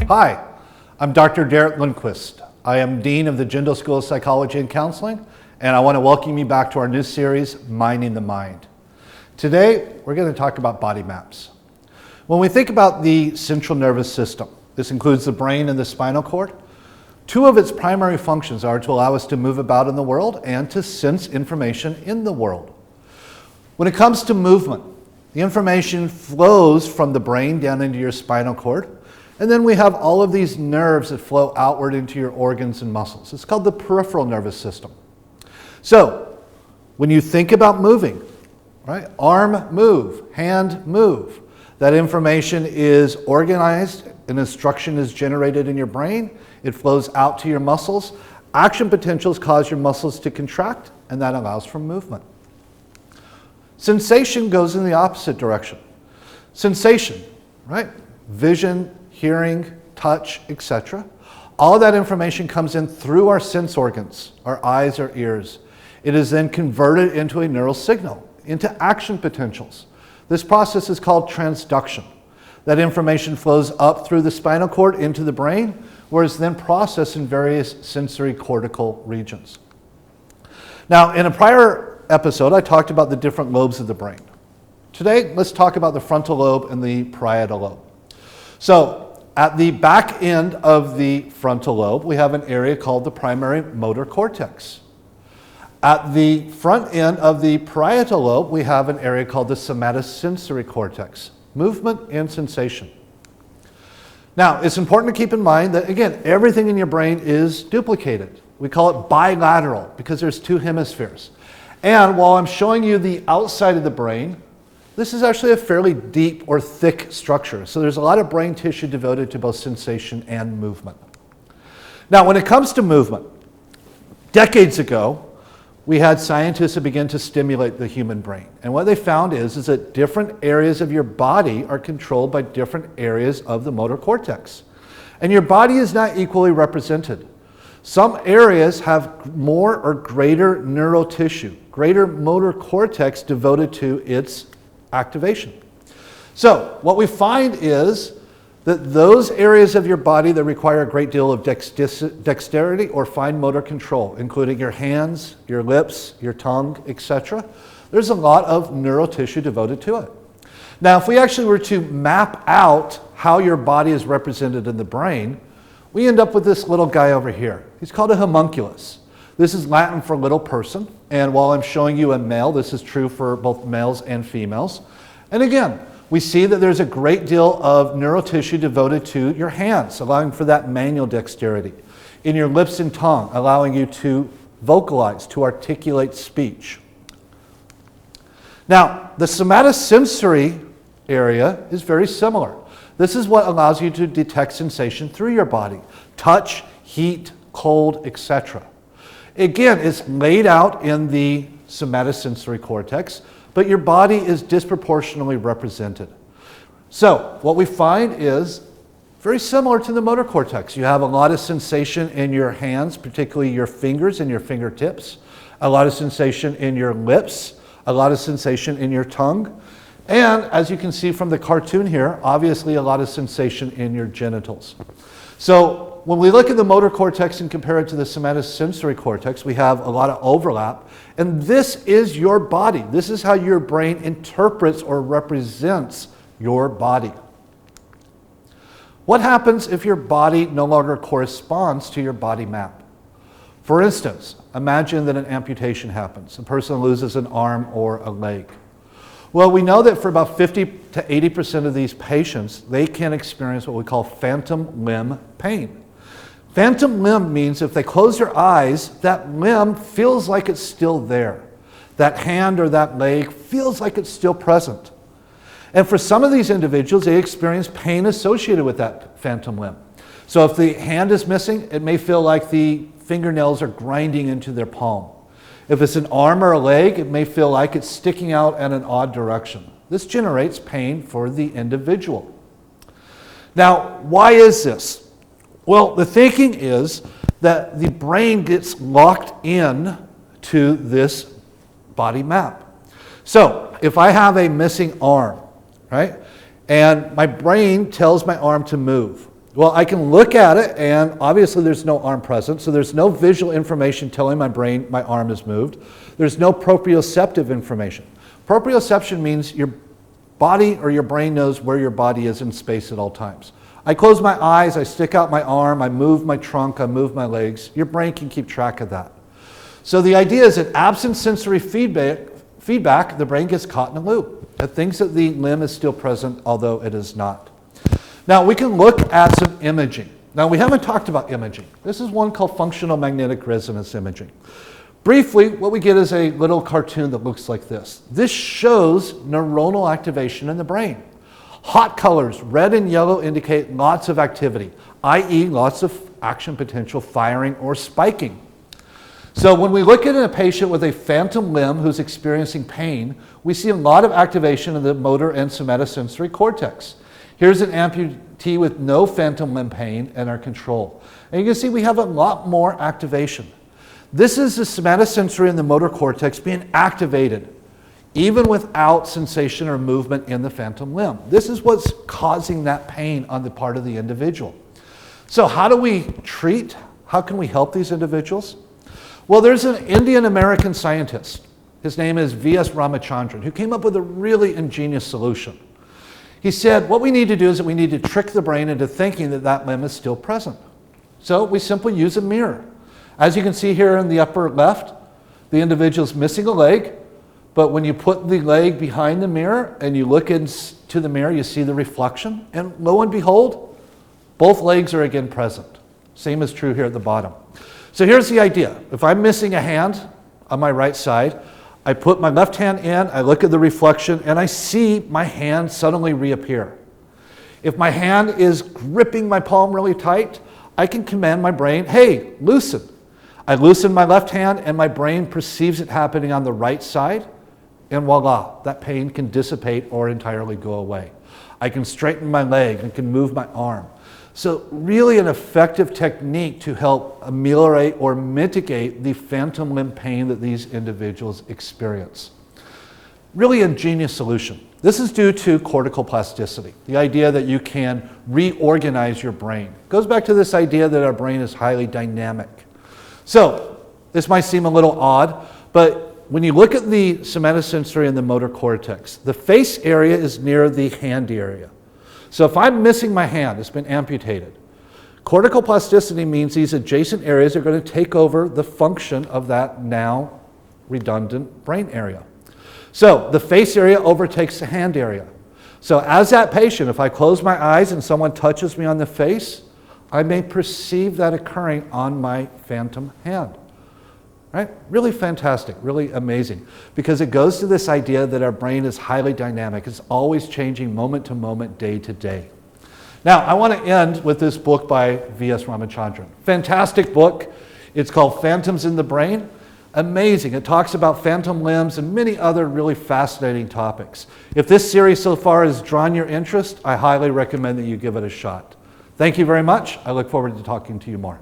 Hi, I'm Dr. Derick Lindquist. I am Dean of the Jindal School of Psychology and Counseling, and I want to welcome you back to our new series, Minding the Mind. Today, we're going to talk about body maps. When we think about the central nervous system, this includes the brain and the spinal cord. Two of its primary functions are to allow us to move about in the world and to sense information in the world. When it comes to movement, the information flows from the brain down into your spinal cord, and then we have all of these nerves that flow outward into your organs and muscles. It's called the peripheral nervous system. So, when you think about moving, right? Arm move, hand move. That information is organized, an instruction is generated in your brain, it flows out to your muscles. Action potentials cause your muscles to contract, and that allows for movement. Sensation goes in the opposite direction. Sensation, right? Vision, hearing, touch, etc. All that information comes in through our sense organs, our eyes, our ears. It is then converted into a neural signal, into action potentials. This process is called transduction. That information flows up through the spinal cord into the brain, where it's then processed in various sensory cortical regions. Now, in a prior episode, I talked about the different lobes of the brain. Today, let's talk about the frontal lobe and the parietal lobe. So, at the back end of the frontal lobe, we have an area called the primary motor cortex. At the front end of the parietal lobe, we have an area called the somatosensory cortex, movement and sensation. Now, it's important to keep in mind that, again, everything in your brain is duplicated. We call it bilateral because there's two hemispheres. And while I'm showing you the outside of the brain, this is actually a fairly deep or thick structure. So there's a lot of brain tissue devoted to both sensation and movement. Now, when it comes to movement, decades ago, we had scientists that began to stimulate the human brain. And what they found is that different areas of your body are controlled by different areas of the motor cortex. And your body is not equally represented. Some areas have more or greater neural tissue, greater motor cortex devoted to its activation. So what we find is that those areas of your body that require a great deal of dexterity or fine motor control, including your hands, your lips, your tongue, etc., there's a lot of neural tissue devoted to it. Now, if we actually were to map out how your body is represented in the brain, we end up with this little guy over here. He's called a homunculus. This is Latin for little person, and while I'm showing you a male, this is true for both males and females. And again, we see that there's a great deal of neural tissue devoted to your hands, allowing for that manual dexterity. In your lips and tongue, allowing you to vocalize, to articulate speech. Now, the somatosensory area is very similar. This is what allows you to detect sensation through your body. Touch, heat, cold, etc. Again, it's laid out in the somatosensory cortex, but your body is disproportionately represented. So, what we find is very similar to the motor cortex. You have a lot of sensation in your hands, particularly your fingers and your fingertips, a lot of sensation in your lips, a lot of sensation in your tongue, and as you can see from the cartoon here, obviously a lot of sensation in your genitals. So when we look at the motor cortex and compare it to the somatosensory cortex, we have a lot of overlap. And this is your body. This is how your brain interprets or represents your body. What happens if your body no longer corresponds to your body map? For instance, imagine that an amputation happens. A person loses an arm or a leg. Well, we know that for about 50 to 80% of these patients, they can experience what we call phantom limb pain. Phantom limb means if they close their eyes, that limb feels like it's still there. That hand or that leg feels like it's still present. And for some of these individuals, they experience pain associated with that phantom limb. So if the hand is missing, it may feel like the fingernails are grinding into their palm. If it's an arm or a leg, it may feel like it's sticking out at an odd direction. This generates pain for the individual. Now, why is this? Well, the thinking is that the brain gets locked in to this body map. So, if I have a missing arm, right, and my brain tells my arm to move, Well, I can look at it, and obviously there's no arm present, so there's no visual information telling my brain my arm is moved. There's no proprioceptive information. Proprioception means your body or your brain knows where your body is in space at all times. I close my eyes, I stick out my arm, I move my trunk, I move my legs. Your brain can keep track of that. So the idea is that absent sensory feedback, the brain gets caught in a loop. It thinks that the limb is still present, although it is not. Now we can look at some imaging. Now we haven't talked about imaging. This is one called functional magnetic resonance imaging. Briefly, what we get is a little cartoon that looks like this. This shows neuronal activation in the brain. Hot colors, red and yellow, indicate lots of activity, i.e. lots of action potential, firing or spiking. So when we look at a patient with a phantom limb who's experiencing pain, we see a lot of activation in the motor and somatosensory cortex. Here's an amputee with no phantom limb pain and our control. And you can see we have a lot more activation. This is the somatosensory and the motor cortex being activated, even without sensation or movement in the phantom limb. This is what's causing that pain on the part of the individual. So how do we treat? How can we help these individuals? Well, there's an Indian American scientist. His name is V.S. Ramachandran, who came up with a really ingenious solution. He said, what we need to do is that we need to trick the brain into thinking that that limb is still present. So we simply use a mirror. As you can see here in the upper left, the individual's missing a leg, but when you put the leg behind the mirror and you look into the mirror, you see the reflection, and lo and behold, both legs are again present. Same is true here at the bottom. So here's the idea. If I'm missing a hand on my right side, I put my left hand in, I look at the reflection, and I see my hand suddenly reappear. If my hand is gripping my palm really tight, I can command my brain, hey, loosen. I loosen my left hand, and my brain perceives it happening on the right side, and voila, that pain can dissipate or entirely go away. I can straighten my leg, I can move my arm. So really an effective technique to help ameliorate or mitigate the phantom limb pain that these individuals experience. Really ingenious solution. This is due to cortical plasticity, the idea that you can reorganize your brain. It goes back to this idea that our brain is highly dynamic. So this might seem a little odd, but when you look at the somatosensory and the motor cortex, the face area is near the hand area. So if I'm missing my hand, it's been amputated. Cortical plasticity means these adjacent areas are going to take over the function of that now redundant brain area. So the face area overtakes the hand area. So as that patient, if I close my eyes and someone touches me on the face, I may perceive that occurring on my phantom hand. Right? Really fantastic, really amazing, because it goes to this idea that our brain is highly dynamic. It's always changing moment to moment, day to day. Now, I want to end with this book by V.S. Ramachandran. Fantastic book. It's called Phantoms in the Brain. Amazing. It talks about phantom limbs and many other really fascinating topics. If this series so far has drawn your interest, I highly recommend that you give it a shot. Thank you very much. I look forward to talking to you more.